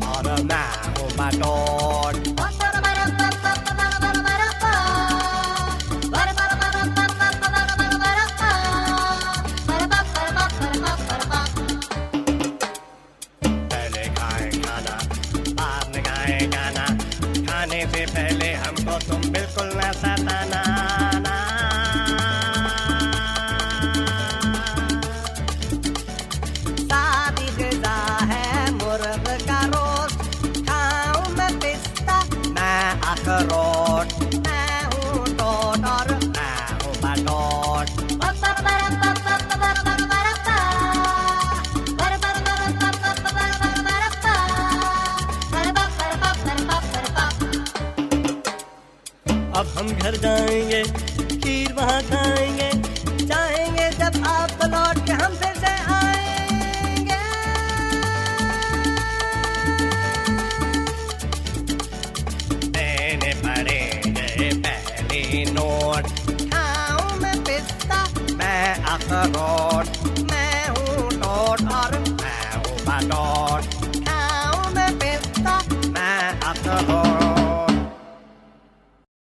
और मैं हूँ बटोर। पहले खाए खाना, बाद में गाए गाना, खाने से पहले हमको तुम बिल्कुल न सताना। सादी ग़िज़ा है मुर्ग का रोस्ट, खाऊं मैं पिस्ता, मैं अखरोट, मैं हूँ टोट और मैं हूँ बटोट। अब हम घर जाएंगे, खीर वहाँ खाएंगे, चाहेंगे जब आप लौट के हम फिर से आएंगे। देने पड़ेंगे पहली नोट, खाऊं मैं पिस्ता, मैं अखरोट।